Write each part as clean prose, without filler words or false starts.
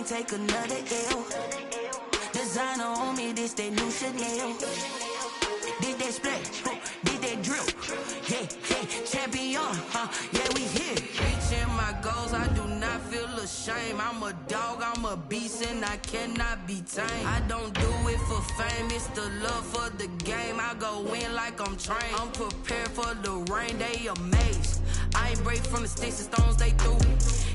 can't take another L. Designer on me, this that new Chanel. Did that split, did that drill. Yeah, champion, yeah, we here. Reaching my goals, I do not feel ashamed. I'm a dog, I'm a beast, and I cannot be tamed. I don't do it for fame, it's the love for the game. I go in like I'm trained. I'm prepared for the rain, they amazed. I ain't break from the sticks and stones they threw.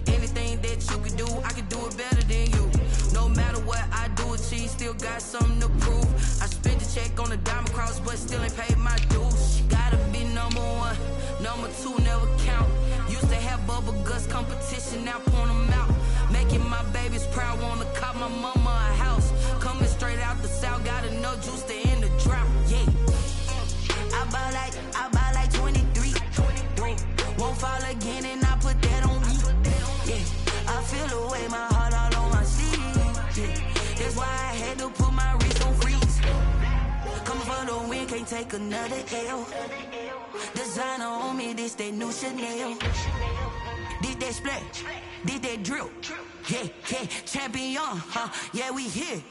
Anything that you can do, I can do it better than you. No matter what I do, achieve, still got something to prove. I spent the check on the diamond cross, but still ain't paid my dues. Gotta be number one, number two never count. Used to have bubble guts competition, now point them out. Making my babies proud, wanna cop my mama a house. Coming straight out the south, got enough juice to end the drought. Yeah, I buy like 23. Won't fall again, and I put that on me. Yeah, I feel the way, my heart all on my sleeve. Yeah, that's why I had to put my wrist on freeze. Coming for the win, can't take another L. Designer on me, this that new Chanel. Did that split, did that drill. Yeah, champion, yeah, we here.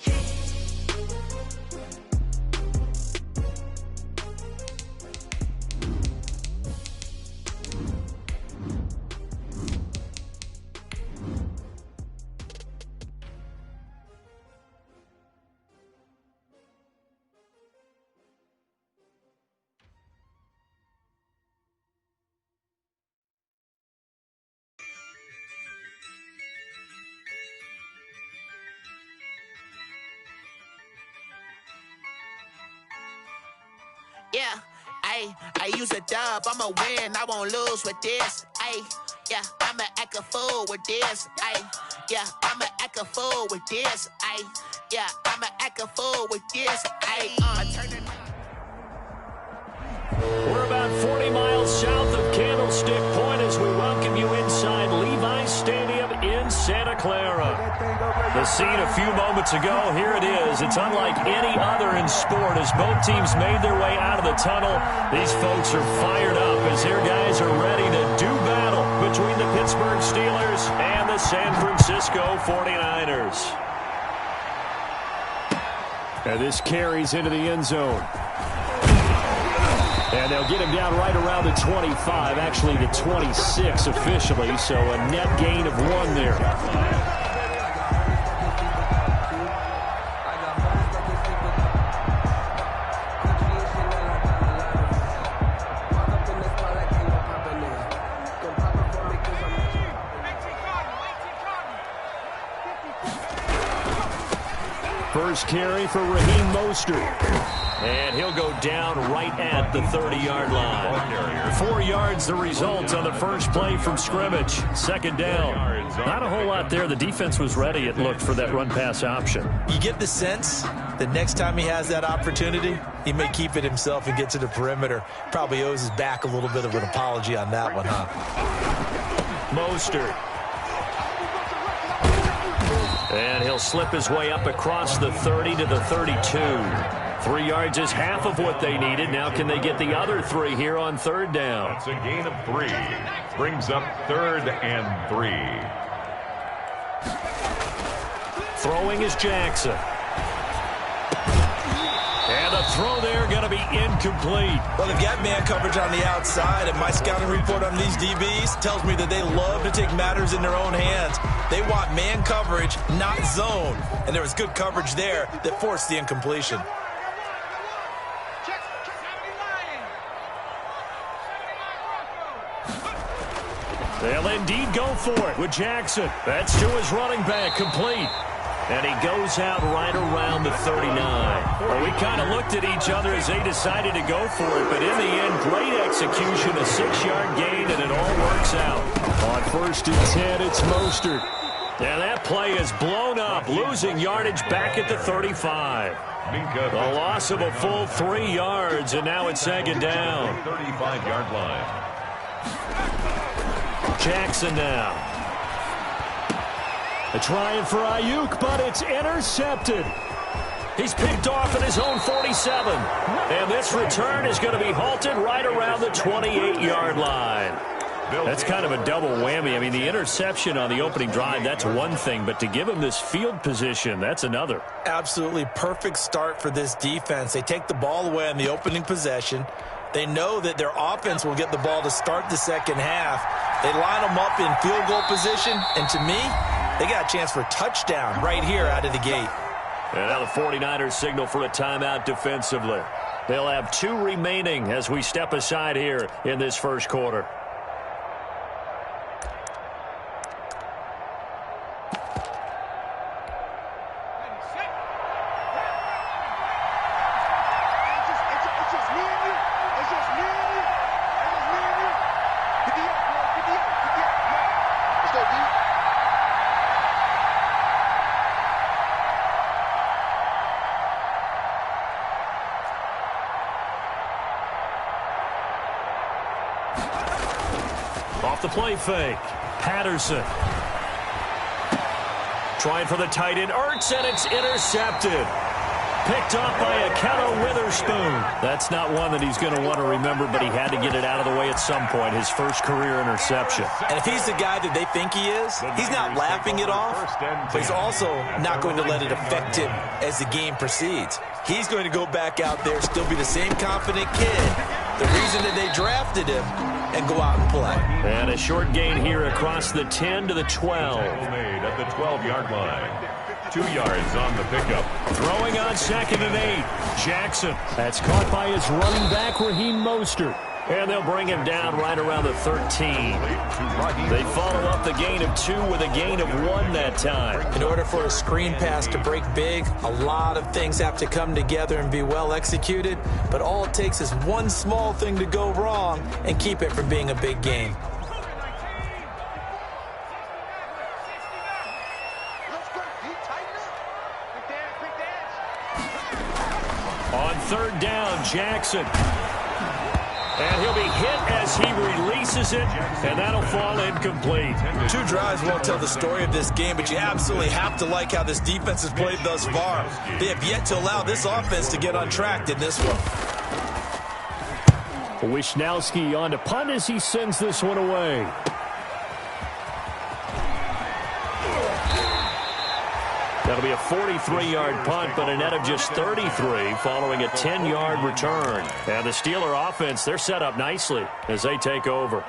Yeah, I use a dub, I'ma win, I won't lose with this. Yeah, I'ma act a fool with this. Yeah, I'ma act a fool with this. Yeah, I'ma act a fool with this. We're about 40 miles south of Candlestick Point as we welcome you inside Levi's Stadium in Santa Clara. The scene a few moments ago, here it is. It's unlike any other in sport as both teams made their way out of the tunnel. These folks are fired up as their guys are ready to do battle between the Pittsburgh Steelers and the San Francisco 49ers. And this carries into the end zone. And they'll get him down right around the 25, actually the 26 officially, so a net gain of 1 there. First carry for Raheem Mostert. And he'll go down right at the 30-yard line. 4 yards the result on the first play from scrimmage. Second down. Not a whole lot there. The defense was ready, it looked, for that run-pass option. You get the sense that next time he has that opportunity, he may keep it himself and get to the perimeter. Probably owes his back a little bit of an apology on that one, huh? Mostert. And he'll slip his way up across the 30 to the 32. 3 yards is half of what they needed. Now can they get the other 3 here on third down? That's a gain of 3. Brings up 3rd and 3. Throwing is Jackson. And the throw there going to be incomplete. Well, they've got man coverage on the outside, and my scouting report on these DBs tells me that they love to take matters in their own hands. They want man coverage, not zone. And there was good coverage there that forced the incompletion. They'll indeed go for it with Jackson. That's to his running back, complete. And he goes out right around the 39. Well, we kind of looked at each other as they decided to go for it, but in the end, great execution, a 6-yard gain, and it all works out. On 1st and 10, it's Mostert. And that play is blown up, losing yardage back at the 35. The loss of a full 3 yards, and now it's second down. 35-yard line. Jackson now. They're trying for Ayuk, but it's intercepted. He's picked off at his own 47. And this return is going to be halted right around the 28-yard line. That's kind of a double whammy. I mean, the interception on the opening drive, that's one thing, but to give him this field position, that's another. Absolutely perfect start for this defense. They take the ball away on the opening possession. They know that their offense will get the ball to start the second half. They line them up in field goal position, and to me, they got a chance for a touchdown right here out of the gate. And now the 49ers signal for a timeout defensively. They'll have 2 remaining as we step aside here in this first quarter. Off the play fake. Patterson. Trying for the tight end. Ertz, and it's intercepted. Picked off by Akello Witherspoon. That's not one that he's going to want to remember, but he had to get it out of the way at some point. His first career interception. And if he's the guy that they think he is, he's not laughing it off, but he's also not going to let it affect him as the game proceeds. He's going to go back out there, still be the same confident kid, the reason that they drafted him, and go out and play. And a short gain here across the 10 to the 12. Made at the 12-yard line. 2 yards on the pickup. Throwing on 2nd and 8. Jackson. That's caught by his running back, Raheem Mostert. And they'll bring him down right around the 13. They follow up the gain of 2 with a gain of 1 that time. In order for a screen pass to break big, a lot of things have to come together and be well executed. But all it takes is one small thing to go wrong and keep it from being a big gain. On 3rd down, Jackson. And he'll be hit as he releases it, and that'll fall incomplete. 2 drives won't tell the story of this game, but you absolutely have to like how this defense has played thus far. They have yet to allow this offense to get untracked in this one. Wishnowski on to punt as he sends this one away. That'll be a 43-yard punt, but a net of just 33 following a 10-yard return. And the Steeler offense, they're set up nicely as they take over.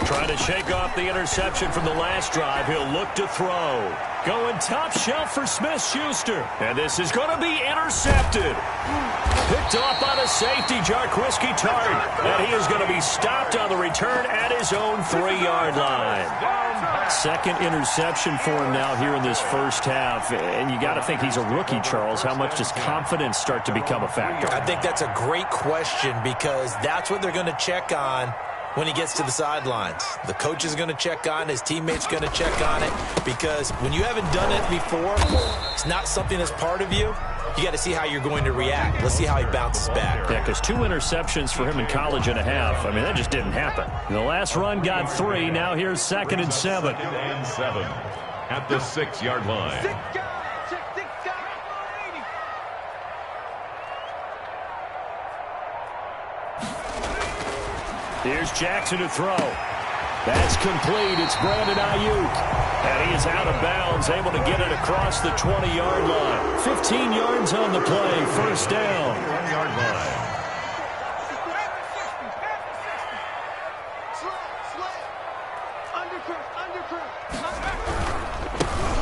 Trying to shake off the interception from the last drive. He'll look to throw. Going top shelf for Smith-Schuster. And this is going to be intercepted. Picked off by the safety, Jarquiski Tart. And he is going to be stopped on the return at his own 3-yard line. 2nd interception for him now here in this first half. And you got to think he's a rookie, Charles. How much does confidence start to become a factor? I think that's a great question because that's what they're going to check on when he gets to the sidelines. The coach is going to check on it. His teammates going to check on it because when you haven't done it before, it's not something that's part of you. You got to see how you're going to react. Let's see how he bounces back. Yeah, because 2 interceptions for him in college and a half. I mean, that just didn't happen. The last run got 3. Now here's 2nd and 7. 2nd and 7 at the 6-yard line. Here's Jackson to throw. That's complete. It's Brandon Ayuk. And he is out of bounds, able to get it across the 20-yard line. 15 yards on the play. First down. 1-yard line.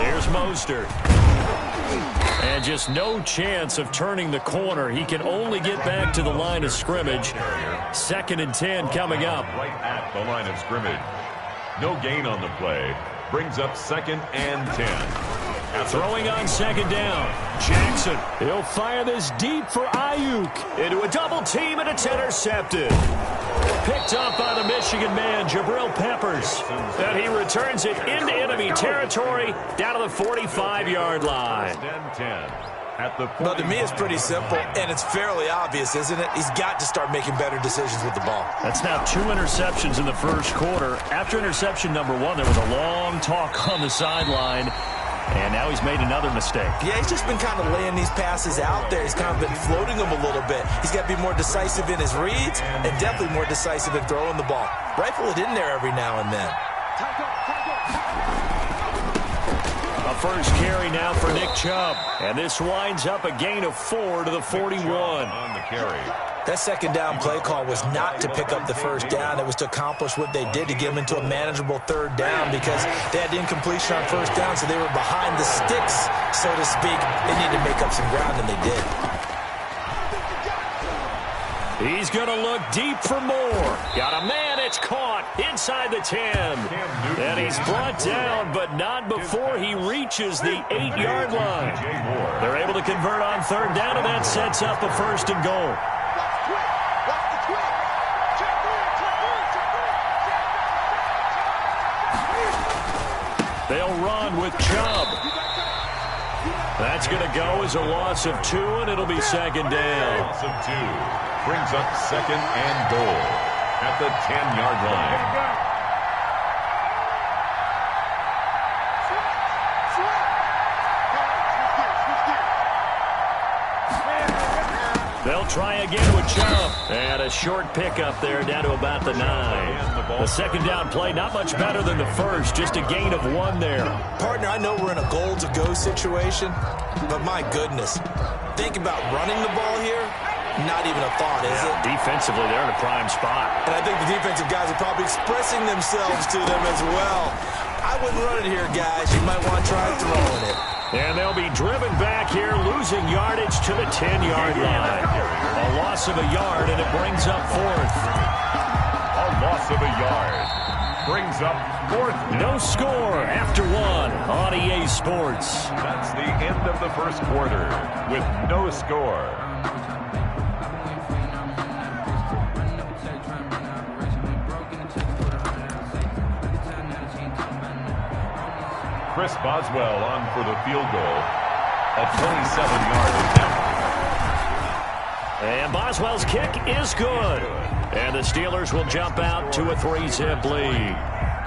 Here's Mostert. And just no chance of turning the corner. He can only get back to the line of scrimmage. 2nd and 10 coming up. Right at the line of scrimmage. No gain on the play. Brings up 2nd and 10. Throwing on 2nd down. Jackson. He'll fire this deep for Ayuk. Into a double team, and it's intercepted. Picked off by the Michigan man, Jabril Peppers. And he returns it into enemy territory down to the 45-yard line. Well, to me, it's pretty simple, and it's fairly obvious, isn't it? He's got to start making better decisions with the ball. That's now 2 interceptions in the first quarter. After interception number 1, there was a long talk on the sideline. And now he's made another mistake. Yeah, he's just been kind of laying these passes out there. He's kind of been floating them a little bit. He's got to be more decisive in his reads and definitely more decisive in throwing the ball. Rifle it in there every now and then. A first carry now for Nick Chubb. And this winds up a gain of 4 to the 41. On the carry. That second down play call was not to pick up the first down. It was to accomplish what they did, to get them into a manageable third down, because they had incompletion on first down, so they were behind the sticks, so to speak. They needed to make up some ground, and they did. He's going to look deep for more. Got a man, it's caught inside the 10. And he's brought down, but not before he reaches the 8-yard line. They're able to convert on third down, and that sets up a first and goal. They'll run with Chubb. That's going to go as a loss of 2, and it'll be second down. Loss of 2 brings up second and goal at the 10-yard line. They'll try again with Chubb. And a short pickup there down to about the 9. The second down play, not much better than the first, just a gain of 1 there. Partner, I know we're in a goal-to-go situation, but my goodness, think about running the ball here. Not even a thought, is it? Defensively, they're in a prime spot. And I think the defensive guys are probably expressing themselves to them as well. I wouldn't run it here, guys. You might want to try throwing it. And they'll be driven back here, losing yardage to the 10-yard line. A loss of a yard, and it brings up 4th. A loss of a yard brings up 4th. No score after 1 on EA Sports. That's the end of the first quarter with no score. Chris Boswell on for the field goal. A 27-yard attempt. And Boswell's kick is good. And the Steelers will jump out to a 3-zip lead.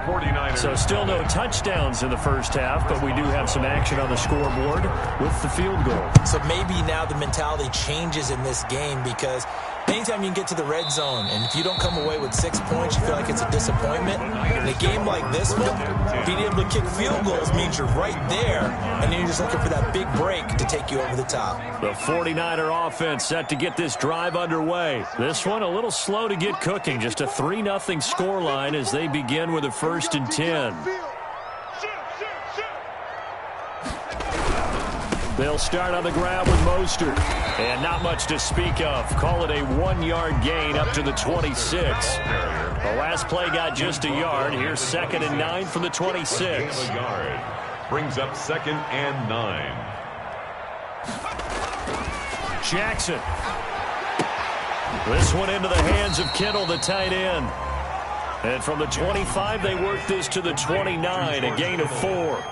49ers. So still no touchdowns in the first half, but we do have some action on the scoreboard with the field goal. So maybe now the mentality changes in this game, because anytime you can get to the red zone, and if you don't come away with 6 points, you feel like it's a disappointment. In a game like this one, being able to kick field goals means you're right there, and then you're just looking for that big break to take you over the top. The 49er offense set to get this drive underway. This one a little slow to get cooking. Just a 3-0 scoreline as they begin with a 1st and 10. They'll start on the ground with Mostert. And not much to speak of. Call it a 1-yard gain up to the 26. The last play got just a yard. Here's 2nd and 9 from the 26. A yard brings up 2nd and 9. Jackson. This one into the hands of Kittle, the tight end. And from the 25, they work this to the 29, a gain of 4.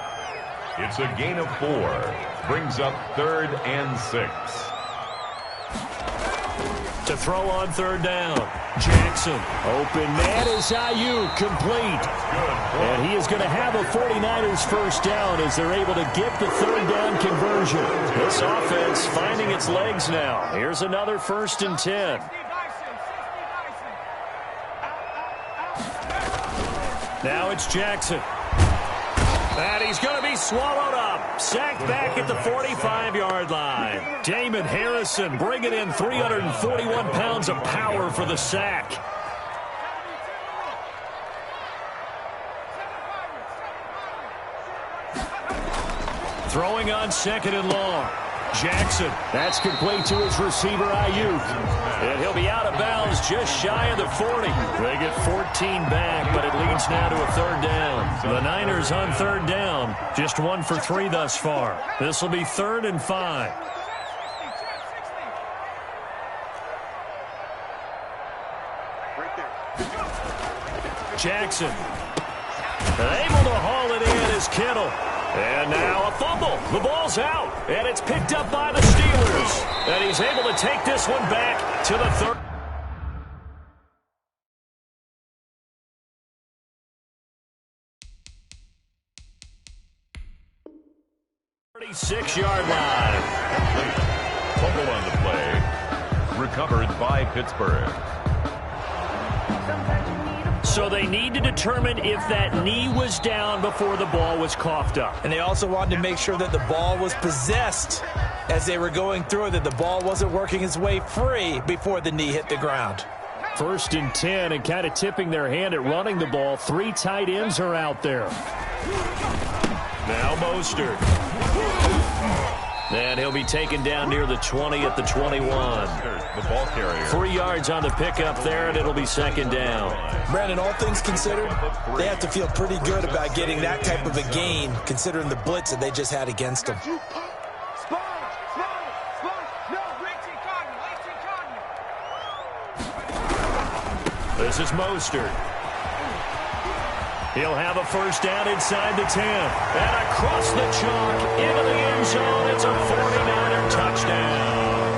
It's a gain of 4. Brings up 3rd and 6. To throw on 3rd down. Jackson. Open man is Ayuk, complete. And he is going to have a 49ers first down as they're able to get the 3rd down conversion. This offense finding its legs now. Here's another 1st and 10. Now it's Jackson. And he's going to be swallowed up. Sacked back at the 45-yard line. Damon Harrison bringing in 341 pounds of power for the sack. Throwing on 2nd and long. Jackson. That's complete to his receiver, Ayuk. And he'll be out of bounds just shy of the 40. They get 14 back, but it leads now to a 3rd down. The Niners on 3rd down. Just 1 for 3 thus far. This will be 3rd and 5. Jackson. Able to haul it in is Kittle. And now a fumble. The ball's out. And it's picked up by the Steelers. And he's able to take this one back to the 3rd. 36-yard line. Fumble on the play. Recovered by Pittsburgh. So they need to determine if that knee was down before the ball was coughed up. And they also wanted to make sure that the ball was possessed as they were going through it, that the ball wasn't working its way free before the knee hit the ground. 1st and 10, and kind of tipping their hand at running the ball. 3 tight ends are out there. Now Mostert. And he'll be taken down near the 20 at the 21. The ball carrier. 3 yards on the pickup there, and it'll be 2nd down. Brandon, all things considered, they have to feel pretty good about getting that type of a gain, considering the blitz that they just had against them. This is Mostert. He'll have a 1st down inside the 10. And across the chalk into the end zone. It's a 49er touchdown.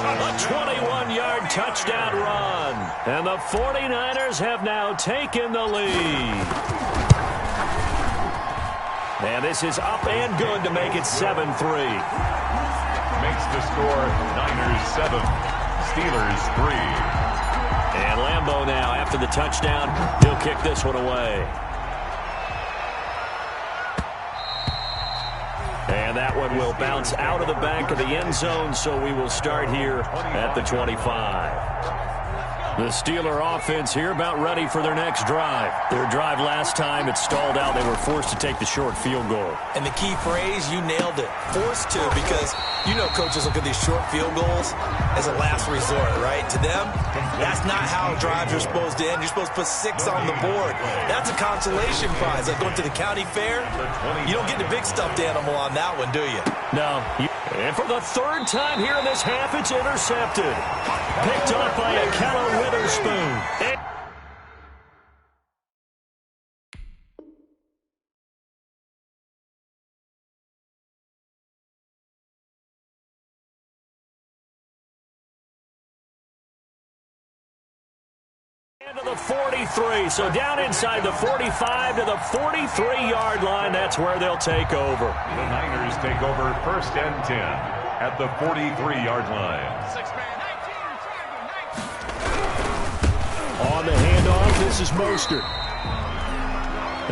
A 21-yard touchdown run. And the 49ers have now taken the lead. And this is up and good to make it 7-3. Makes the score Niners 7, Steelers 3. And Lambeau now, after the touchdown, he'll kick this one away. And that one will bounce out of the back of the end zone, so we will start here at the 25. The Steeler offense here about ready for their next drive. Their drive last time, it stalled out. They were forced to take the short field goal. And the key phrase, you nailed it, forced to, because you know coaches look at these short field goals as a last resort, right? To them, that's not how drives are supposed to end. You're supposed to put 6 on the board. That's a consolation prize. Like going to the county fair, you don't get the big stuffed animal on that one, do you? No. And for the 3rd time here in this half, it's intercepted. Picked off by Akello Witherspoon. To the 43, so down inside the 45 to the 43-yard line. That's where they'll take over. The Niners take over 1st and 10 at the 43-yard line. On the handoff, this is Mostert.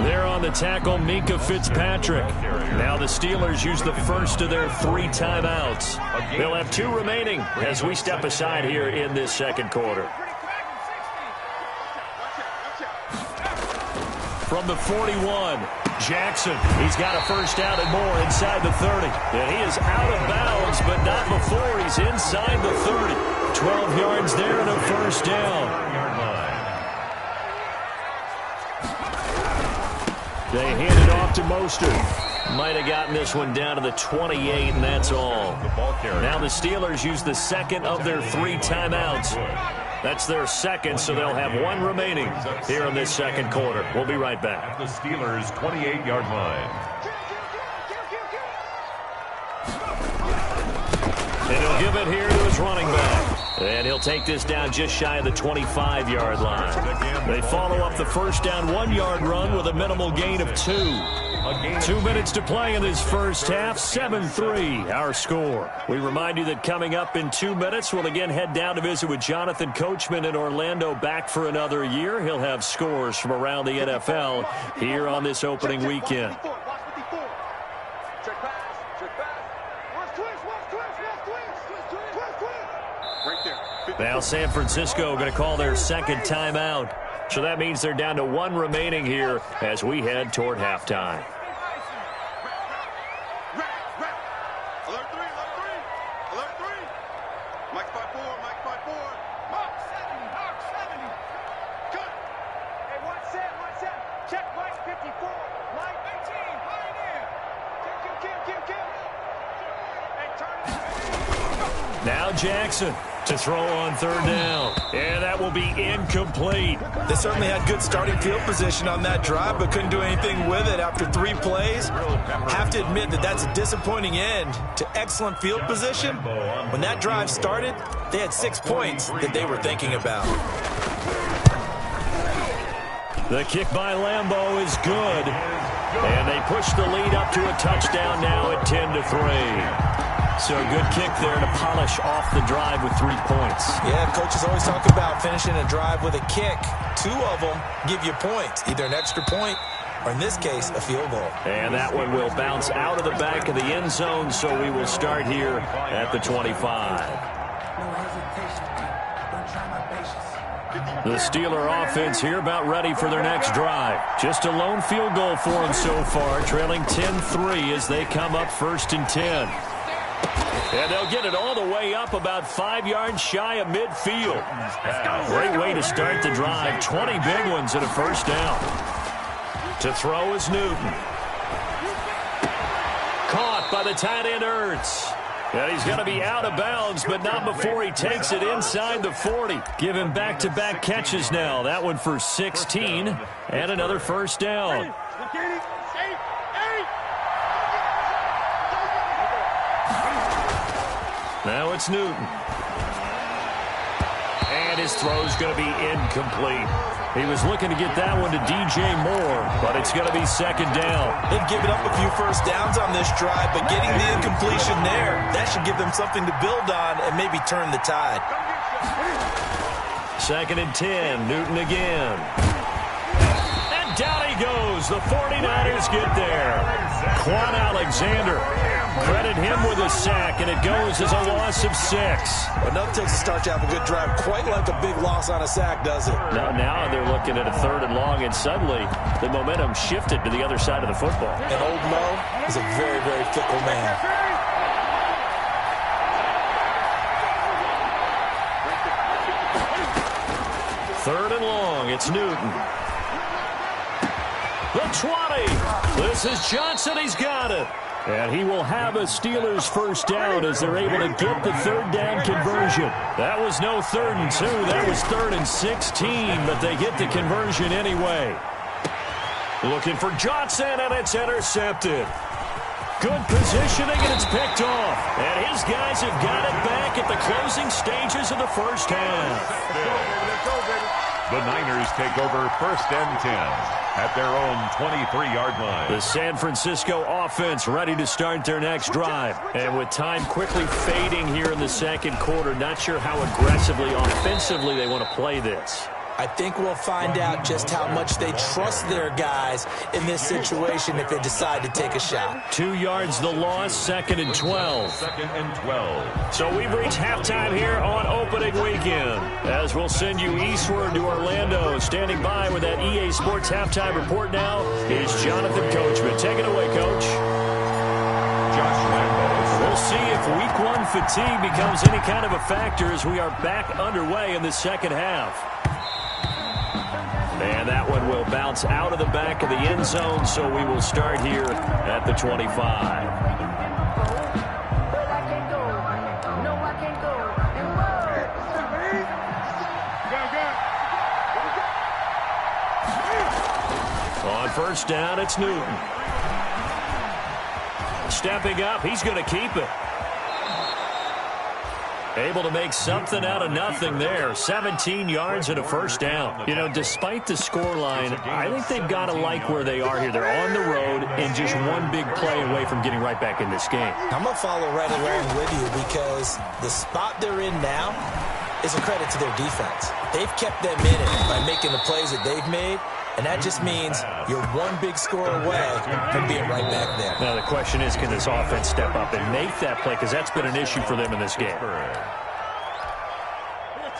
There on the tackle, Minka Fitzpatrick. Now the Steelers use the first of their 3 timeouts. They'll have 2 remaining as we step aside here in this 2nd quarter. From the 41, Jackson. He's got a 1st down and more inside the 30. And he is out of bounds, but not before he's inside the 30. 12 yards there and a 1st down. They hand it off to Mostert. Might have gotten this one down to the 28, and that's all. Now the Steelers use the 2nd of their 3 timeouts. That's their 2nd, so they'll have 1 remaining here in this 2nd quarter. We'll be right back. At the Steelers' 28-yard line. And he'll give it here to his running back. And he'll take this down just shy of the 25-yard line. They follow up the 1st down 1-yard run with a minimal gain of 2. 2 minutes to play in this first half. 7-3, our score. We remind you that coming up in 2 minutes, we'll again head down to visit with Jonathan Coachman in Orlando, back for another year. He'll have scores from around the NFL here on this opening weekend. Now San Francisco going to call their 2nd timeout. So that means they're down to 1 remaining here as we head toward halftime. Now Jackson to throw on 3rd down. And that will be incomplete. They certainly had good starting field position on that drive, but couldn't do anything with it after 3 plays. Have to admit that that's a disappointing end to excellent field position. When that drive started, they had 6 points that they were thinking about. The kick by Lambeau is good. And they push the lead up to a touchdown now at 10-3. So a good kick there to polish off the drive with 3 points. Yeah, coaches always talk about finishing a drive with a kick. 2 of them give you points, either an extra point or, in this case, a field goal. And that one will bounce out of the back of the end zone, so we will start here at the 25. The Steeler offense here about ready for their next drive. Just a lone field goal for them so far, trailing 10-3 as they come up 1st and 10. And they'll get it all the way up about 5 yards shy of midfield. Great way to start the drive. 20 big ones and a first down. To throw is Newton. Caught by the tight end Ertz. And he's going to be out of bounds, but not before he takes it inside the 40. Give him back-to-back catches now. That one for 16 and another first down. Now it's Newton. And his throw's going to be incomplete. He was looking to get that one to DJ Moore, but it's going to be 2nd down. They've given up a few first downs on this drive, but getting the incompletion there, that should give them something to build on and maybe turn the tide. 2nd and 10, Newton again. And down he goes. The 49ers get there. Quan Alexander. Credit him with a sack, and it goes as a loss of 6. But nothing takes a start to have a good drive quite like a big loss on a sack, does it? Now they're looking at a 3rd and long, and suddenly the momentum shifted to the other side of the football. And old Mo is a very, very fickle man. Third and long, it's Newton. The 20. This is Johnson. He's got it. And he will have a Steelers first down as they're able to get the 3rd down conversion. That was no 3rd and 2. That was 3rd and 16, but they get the conversion anyway. Looking for Johnson, and it's intercepted. Good positioning, and it's picked off. And his guys have got it back at the closing stages of the first half. The Niners take over 1st and 10 at their own 23-yard line. The San Francisco offense ready to start their next drive. And with time quickly fading here in the 2nd quarter, not sure how aggressively, offensively they want to play this. I think we'll find out just how much they trust their guys in this situation if they decide to take a shot. 2 yards the loss, 2nd and 12. 2nd and 12. So we've reached halftime here on opening weekend. As we'll send you eastward to Orlando. Standing by with that EA Sports halftime report now is Jonathan Coachman. Take it away, Coach. Josh Lambeau. We'll see if week 1 fatigue becomes any kind of a factor as we are back underway in the 2nd half. And that one will bounce out of the back of the end zone, so we will start here at the 25. On first down, it's Newton. Stepping up, he's going to keep it. Able to make something out of nothing there. 17 yards and a first down. You know, despite the scoreline, I think they've got to like where they are here. They're on the road and just one big play away from getting right back in this game. I'm going to follow right along with you because the spot they're in now is a credit to their defense. They've kept them in it by making the plays that they've made, and that just means you're one big score away from being right back there. Now the question is, can this offense step up and make that play? Because that's been an issue for them in this game.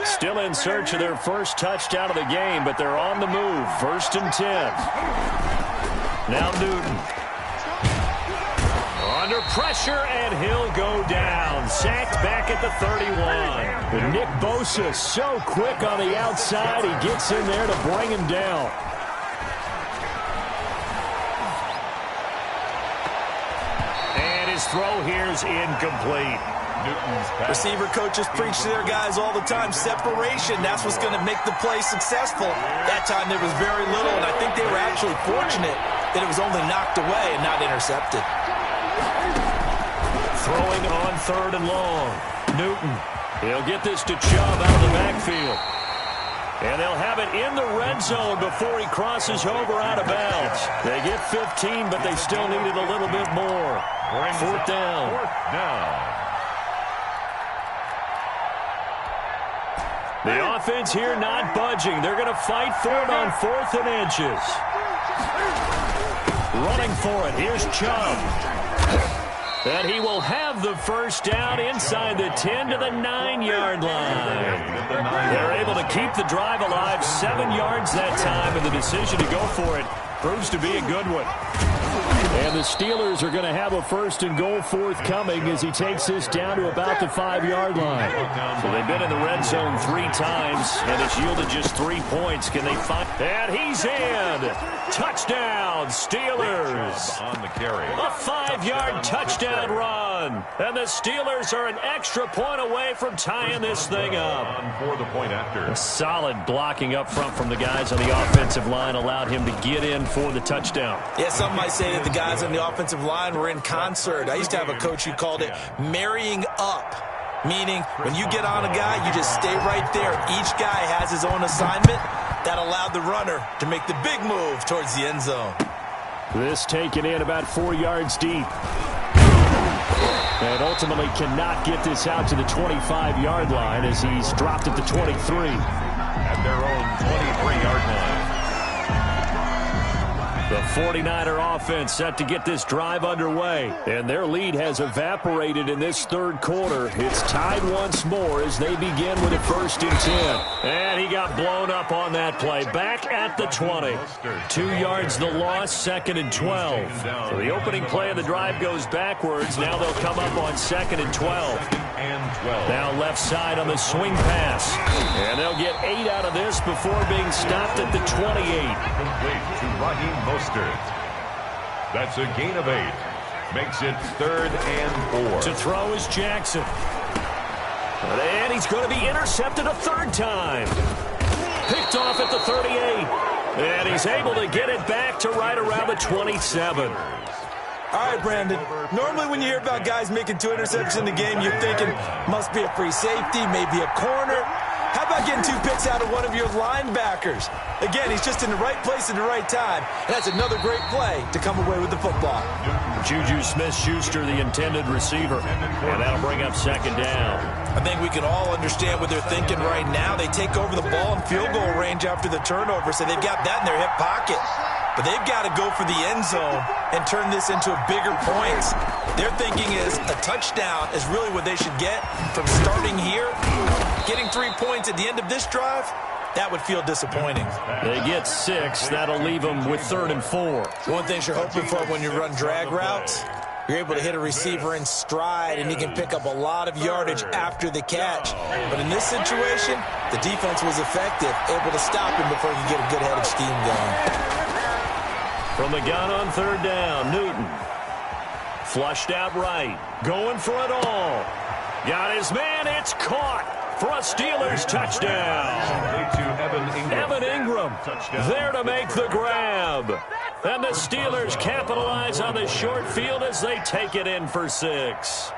Still in search of their first touchdown of the game, but they're on the move. 1st and 10. Now Newton. Under pressure, and he'll go down. Sacked back at the 31. And Nick Bosa so quick on the outside. He gets in there to bring him down. And his throw here is incomplete. Receiver coaches preach to their guys all the time. Separation, that's what's going to make the play successful. That time there was very little, and I think they were actually fortunate that it was only knocked away and not intercepted. Throwing on 3rd and long. Newton. He'll get this to Chubb out of the backfield. And And they'll have it in the red zone before he crosses over out of bounds. They get 15, but they still needed a little bit more. Fourth down. The offense here not budging. They're going to fight for it on 4th and inches. Running for it. Here's Chubb. And he will have the first down inside the 10 to the 9-yard line. They're able to keep the drive alive 7 yards that time, and the decision to go for it proves to be a good one. And the Steelers are going to have a 1st and goal forthcoming as he takes this down to about the 5-yard line. So they've been in the red zone 3 times, and it's yielded just 3 points. Can they find? And he's in. Touchdown, Steelers. On the carry. A 5-yard touchdown run. And the Steelers are an extra point away from tying this thing up. For the point after. A solid blocking up front from the guys on the offensive line allowed him to get in for the touchdown. Yeah, some might say that the guys on the offensive line were in concert. I used to have a coach who called it marrying up, meaning when you get on a guy, you just stay right there. Each guy has his own assignment. That allowed the runner to make the big move towards the end zone. This taken in about 4 yards deep. And ultimately cannot get this out to the 25-yard line as he's dropped at the 23. At their own 23-yard line. The 49er offense set to get this drive underway. And their lead has evaporated in this 3rd quarter. It's tied once more as they begin with a 1st and 10. And he got blown up on that play. Back at the 20. 2 yards the loss, 2nd and 12. So the opening play of the drive goes backwards. Now they'll come up on 2nd and 12. Now left side on the swing pass. And they'll get 8 out of this before being stopped at the 28. Complete to Raheem Mostert. That's a gain of 8. Makes it 3rd and 4. To throw is Jackson. And he's going to be intercepted a 3rd time. Picked off at the 38. And he's able to get it back to right around the 27. All right, Brandon. Normally when you hear about guys making 2 interceptions in the game, you're thinking must be a free safety, maybe a corner. How about getting 2 picks out of one of your linebackers? Again, he's just in the right place at the right time. And that's another great play to come away with the football. Juju Smith-Schuster, the intended receiver. And that'll bring up 2nd down. I think we can all understand what they're thinking right now. They take over the ball in field goal range after the turnover, so they've got that in their hip pocket. But they've got to go for the end zone and turn this into bigger points. Their thinking is a touchdown is really what they should get from starting here. Getting 3 points at the end of this drive, that would feel disappointing. They get 6. That'll leave them with 3rd and 4. One thing you're hoping for when you run drag routes, you're able to hit a receiver in stride, and he can pick up a lot of yardage after the catch. But in this situation, the defense was effective, able to stop him before he could get a good head of steam going. From the gun on 3rd down, Newton. Flushed out right. Going for it all. Got his man. It's caught for a Steelers touchdown. Evan Ingram there to make the grab. And the Steelers capitalize on the short field as they take it in for 6.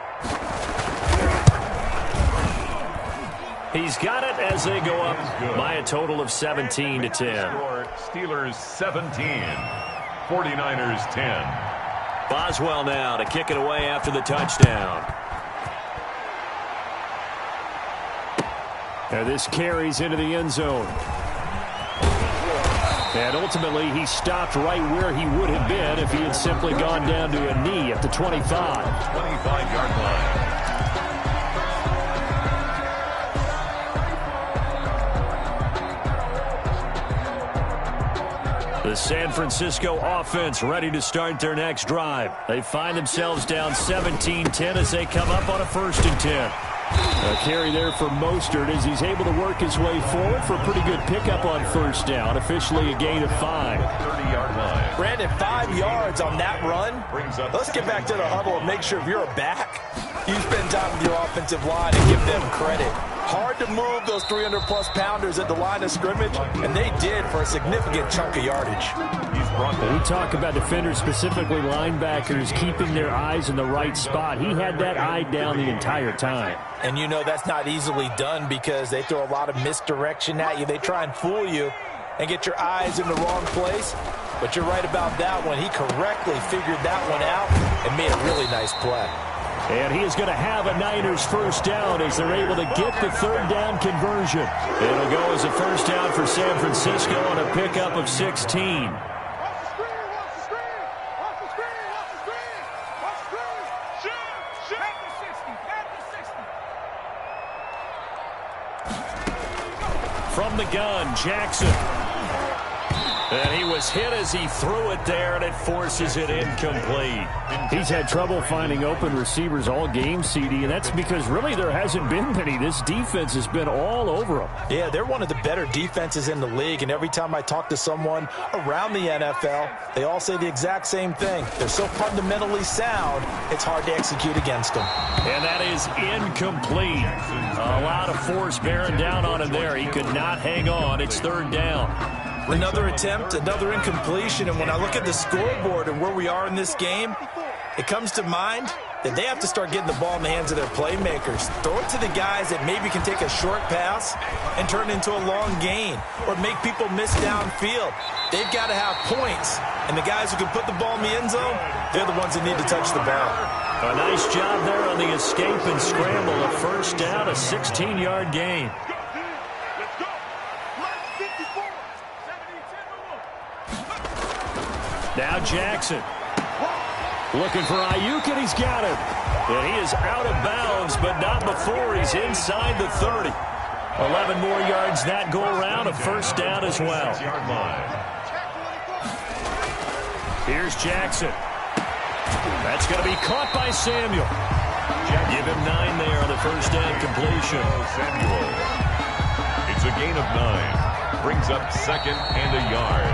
He's got it as they go up by a total of 17 to 10. Steelers 17. 49ers 10. Boswell now to kick it away after the touchdown. And this carries into the end zone. And ultimately, he stopped right where he would have been if he had simply gone down to a knee at the 25. 25-yard line. The San Francisco offense ready to start their next drive. They find themselves down 17-10 as they come up on a 1st and 10. A carry there for Mostert as he's able to work his way forward for a pretty good pickup on 1st down. Officially a gain of 5. 30-yard line. Brandon, 5 yards on that run. Let's get back to the huddle and make sure if you're a back, you spend time with your offensive line and give them credit. hard to move those 300-plus pounders at the line of scrimmage, and they did for a significant chunk of yardage. When we talk about defenders, specifically linebackers, keeping their eyes in the right spot, he had that eye down the entire time. And you know that's not easily done because they throw a lot of misdirection at you. They try and fool you and get your eyes in the wrong place. But you're right about that one. He correctly figured that one out and made a really nice play. And he is going to have a Niners first down as they're able to get the third down conversion. It'll go as a first down for San Francisco on a pickup of 16. From the gun, Jackson. And he was hit as he threw it there, and it forces it incomplete. He's had trouble finding open receivers all game, CD, and that's because really there hasn't been many. This defense has been all over them. Yeah, they're one of the better defenses in the league, and every time I talk to someone around the NFL, they all say the exact same thing. They're so fundamentally sound, it's hard to execute against them. And that is incomplete. A lot of force bearing down on him there. He could not hang on. It's third down. Another attempt, another incompletion, and when I look at the scoreboard and where we are in this game, it comes to mind that they have to start getting the ball in the hands of their playmakers. Throw it to the guys that maybe can take a short pass and turn it into a long gain or make people miss downfield. They've got to have points, and the guys who can put the ball in the end zone, they're the ones that need to touch the ball. A nice job there on the escape and scramble. A first down, a 16-yard gain. Now Jackson. Looking for Ayuk, and he's got him. And he is out of bounds, but not before he's inside the 30. 11 more yards that go around, a first down as well. Here's Jackson. That's going to be caught by Samuel. Give him 9 there on the first down completion. Samuel. It's a gain of 9. Brings up second and a yard.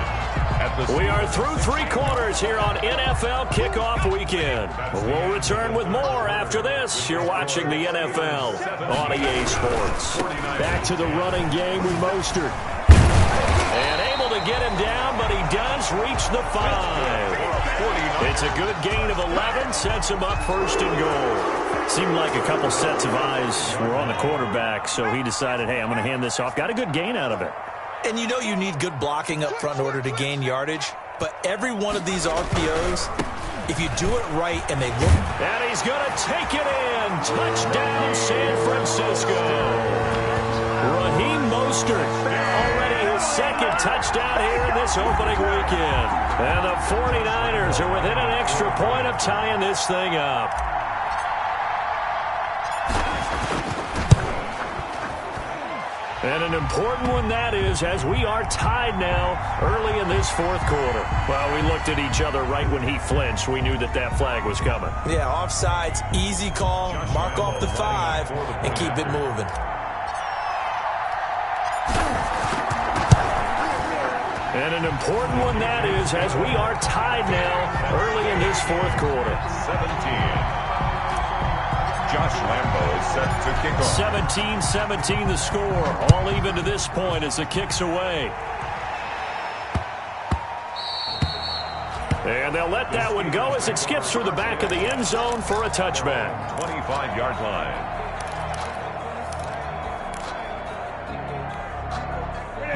We are through 3 quarters here on NFL Kickoff Weekend. We'll return with more after this. You're watching the NFL on EA Sports. Back to the running game with Mostert. And able to get him down, but he does reach the 5. It's a good gain of 11, sets him up first and goal. Seemed like a couple sets of eyes were on the quarterback, so he decided, hey, I'm going to hand this off. Got a good gain out of it. And you know you need good blocking up front in order to gain yardage. But every one of these RPOs, if you do it right and they look... And he's going to take it in. Touchdown, San Francisco. Raheem Mostert, already his second touchdown here in this opening weekend. And the 49ers are within an extra point of tying this thing up. And an important one that is, as we are tied now early in this fourth quarter. Well, we looked at each other right when he flinched. We knew that that flag was coming. Yeah, offsides, easy call, mark off the 5, and keep it moving. And an important one that is, as we are tied now early in this fourth quarter. 17. Josh Lambo is set to kick off. 17-17 the score. All even to this point as the kick's away. And they'll let that one go as it skips through the back of the end zone for a touchback. 25-yard line.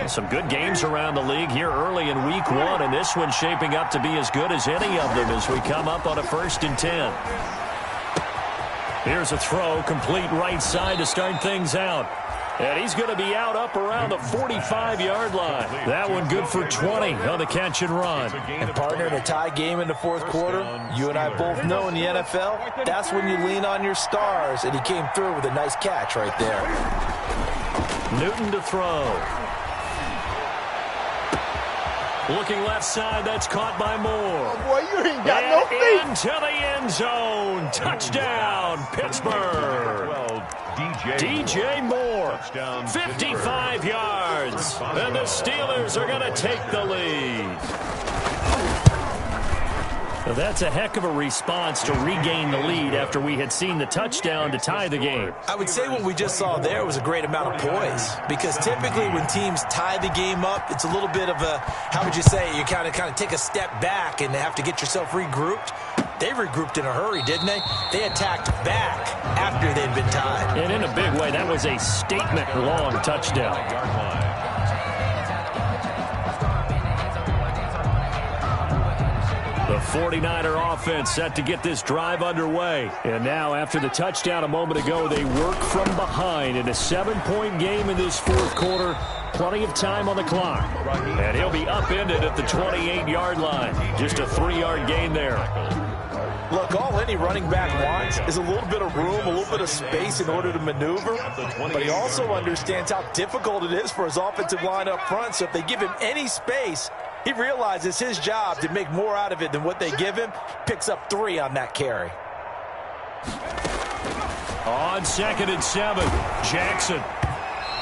Some good games around the league here early in week 1, and this one's shaping up to be as good as any of them as we come up on a 1st and 10. Here's a throw, complete right side to start things out. And he's going to be out up around the 45-yard line. That one good for 20 on the catch and run. And partner, in a tie game in the fourth quarter, you and I both know in the NFL, that's when you lean on your stars, and he came through with a nice catch right there. Newton to throw. Looking left side, that's caught by Moore. Oh, boy, you ain't got no feet. Into the end zone. Touchdown, Pittsburgh. DJ Moore, 55 yards. And the Steelers are going to take the lead. Now that's a heck of a response to regain the lead after we had seen the touchdown to tie the game. I would say what we just saw there was a great amount of poise, because typically when teams tie the game up, it's a little bit of a, how would you say, you kind of take a step back and have to get yourself regrouped. They regrouped in a hurry, didn't they? They attacked back after they'd been tied. And in a big way, that was a statement-long touchdown. The 49er offense set to get this drive underway. And now, after the touchdown a moment ago, they work from behind in a 7-point game in this fourth quarter. Plenty of time on the clock. And he'll be upended at the 28-yard line. Just a 3-yard gain there. Look, all any running back wants is a little bit of room, a little bit of space in order to maneuver. But he also understands how difficult it is for his offensive line up front. So if they give him any space, he realizes his job to make more out of it than what they give him. Picks up 3 on that carry. On 2nd and 7, Jackson.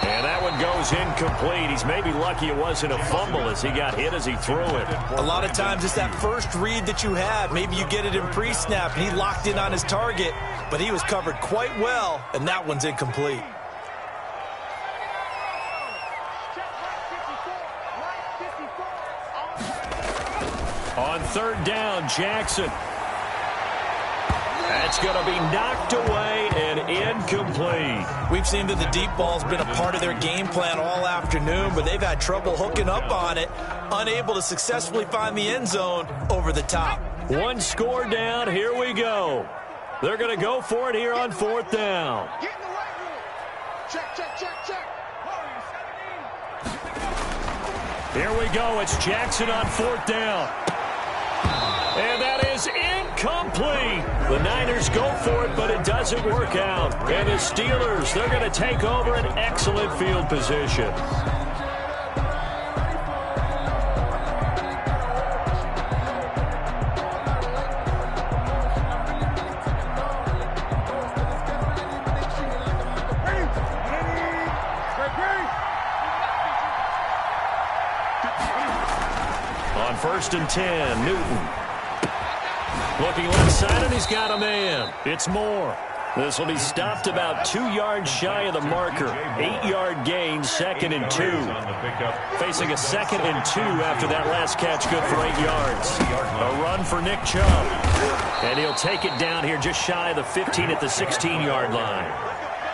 And that one goes incomplete. He's maybe lucky it wasn't a fumble as he got hit as he threw it. A lot of times it's that first read that you have. Maybe you get it in pre-snap, and he locked in on his target, but he was covered quite well, and that one's incomplete. On 3rd down, Jackson. That's going to be knocked away and incomplete. We've seen that the deep ball's been a part of their game plan all afternoon, but they've had trouble hooking up on it, unable to successfully find the end zone over the top. One score down. Here we go. They're going to go for it here on 4th down. Get in the right room. Check, check, check, check. Here we go. It's Jackson on 4th down. And that is incomplete. The Niners go for it, but it doesn't work out. And the Steelers, they're going to take over an excellent field position. On 1st and 10, Newton. Looking left side, and he's got a man. It's Moore. This will be stopped about 2 yards shy of the marker. 8-yard gain, 2nd and 2. Facing a 2nd and 2 after that last catch, good for 8 yards. A run for Nick Chubb. And he'll take it down here just shy of the 15 at the 16-yard line.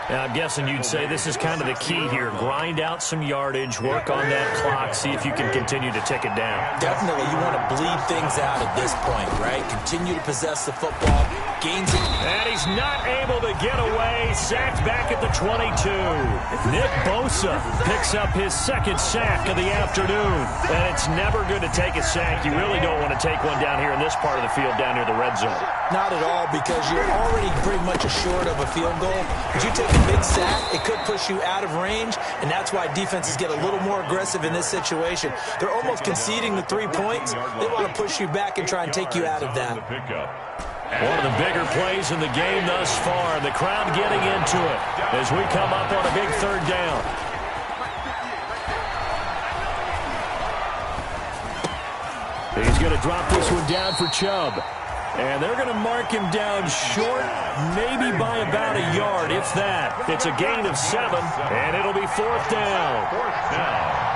Now, I'm guessing you'd say this is kind of the key here. Grind out some yardage, work on that clock, see if you can continue to tick it down. Definitely, you want to bleed things out at this point, right? Continue to possess the football, gains it. And he's not able to get away, sacked back at the 22. Nick Bosa picks up his 2nd sack of the afternoon. And it's never good to take a sack. You really don't want to take one down here in this part of the field, down near the red zone. Not at all, because you're already pretty much assured of a field goal. But you take a big sack, it could push you out of range, and that's why defenses get a little more aggressive in this situation. They're almost conceding the 3 points. They want to push you back and try and take you out of that. One of the bigger plays in the game thus far. The crowd getting into it as we come up on a big 3rd down. He's going to drop this one down for Chubb. And they're going to mark him down short, maybe by about a yard, if that. It's a gain of 7, and it'll be 4th down. 4th down.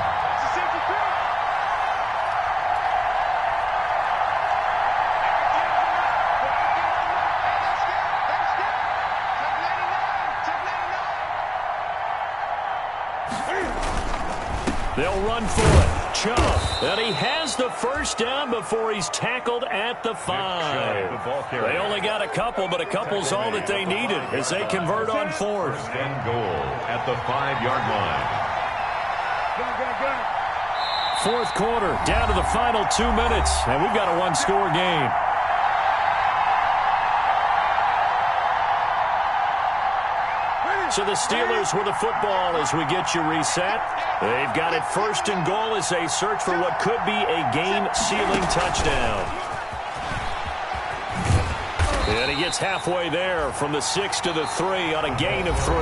They'll run for it. Chubb. And he has the 1st down before he's tackled at the 5. They only got a couple, but a couple's all that they needed as they convert on 4th. And goal at the 5-yard line. 4th quarter, down to the final 2 minutes, and we've got a 1-score game. So the Steelers with the football as we get you reset. They've got it 1st and goal as they search for what could be a game-sealing touchdown. And he gets halfway there from the 6 to the 3 on a gain of 3.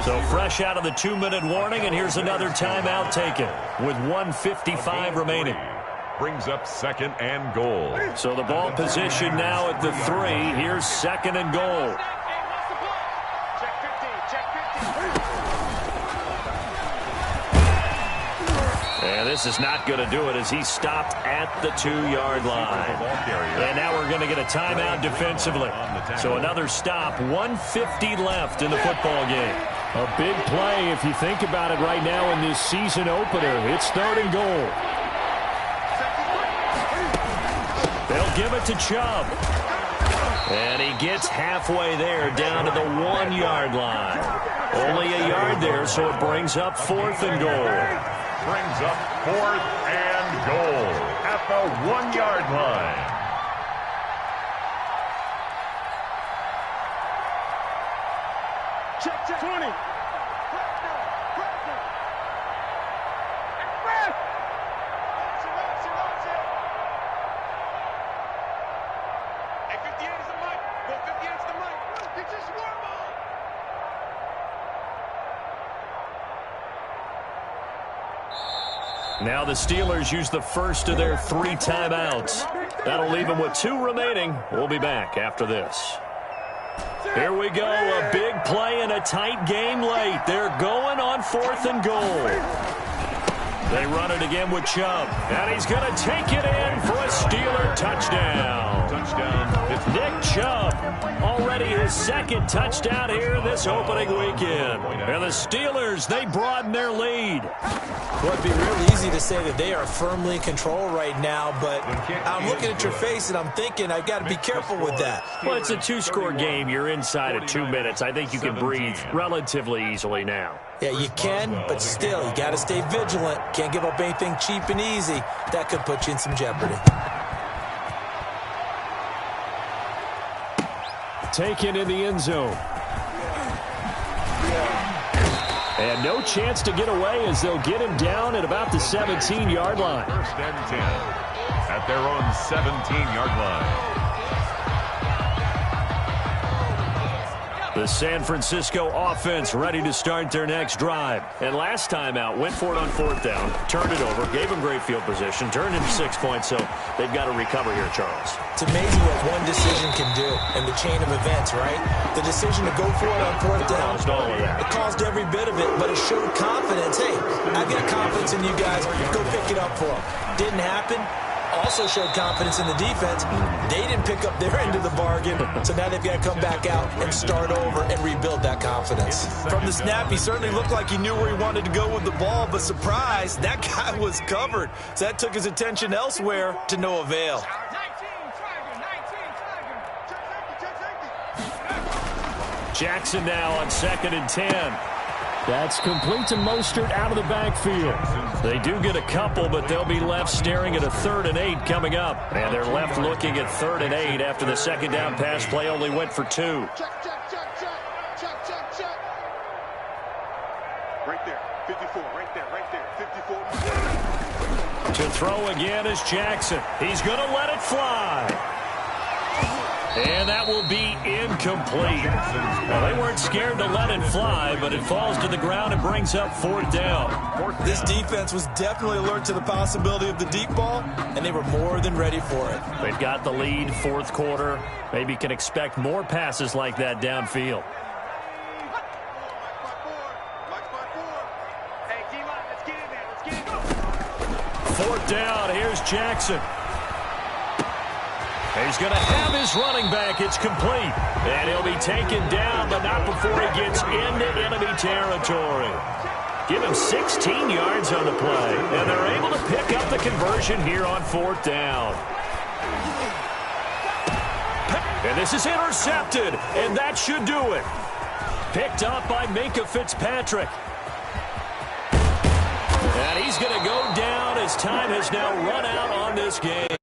So fresh out of the 2-minute warning, and here's another timeout taken with 1:55 remaining. brings up 2nd and goal. So the ball position now at the 3. Here's 2nd and goal. And this is not going to do it as he stopped at the 2-yard line. And now we're going to get a timeout defensively. So another stop, 1:50 left in the football game. A big play if you think about it right now in this season opener. It's 3rd and goal. They'll give it to Chubb. And he gets halfway there down to the 1-yard line. Only a yard there, so it brings up 4th and goal. Brings up 4th and goal at the 1-yard line. Check 20. Hey, 58 is the mic. Go 58 is the mic. Get your swarm on. Now the Steelers use the first of their 3 timeouts. That'll leave them with 2 remaining. We'll be back after this. Here we go, a big play in a tight game late. They're going on 4th and goal. They run it again with Chubb, and he's going to take it in for a Steeler touchdown. It's Nick Chubb, already his 2nd touchdown here this opening weekend. And the Steelers, they broaden their lead. Well, it'd be real easy to say that they are firmly in control right now, but I'm looking at your face and I'm thinking I've got to be careful with that. Well, it's a 2-score game. You're inside of 2 minutes. I think you can breathe relatively easily now. Yeah, you can, but still, you got to stay vigilant. Can't give up anything cheap and easy. That could put you in some jeopardy. Taken in the end zone. And no chance to get away as they'll get him down at about the 17-yard line. 1st and 10 at their own 17-yard line. The San Francisco offense ready to start their next drive. And last time out, went for it on 4th down, turned it over, gave them great field position, turned into 6 points, so they've got to recover here, Charles. It's amazing what one decision can do in the chain of events, right? The decision to go for it on 4th down, it caused every bit of it, but it showed confidence. Hey, I've got confidence in you guys. Go pick it up for them. Didn't happen. Also showed confidence in the defense. They didn't pick up their end of the bargain, so now they've got to come back out and start over and rebuild that confidence. From the snap, he certainly looked like he knew where he wanted to go with the ball, but surprise, that guy was covered. So that took his attention elsewhere to no avail. Jackson now on 2nd and 10. That's complete to Mostert out of the backfield. They do get a couple, but they'll be left staring at a 3rd and 8 coming up. And they're left looking at 3rd and 8 after the 2nd down pass play only went for 2. Right there, 54, right there, 54. To throw again is Jackson. He's going to let it fly. And that will be incomplete. Well, they weren't scared to let it fly, but it falls to the ground and brings up 4th down. This defense was definitely alert to the possibility of the deep ball, and they were more than ready for it. They've got the lead, 4th quarter. Maybe can expect more passes like that downfield. Fourth down, here's Jackson. He's going to have his running back. It's complete. And he'll be taken down, but not before he gets into enemy territory. Give him 16 yards on the play. And they're able to pick up the conversion here on 4th down. And this is intercepted. And that should do it. Picked up by Minkah Fitzpatrick. And he's going to go down as time has now run out on this game.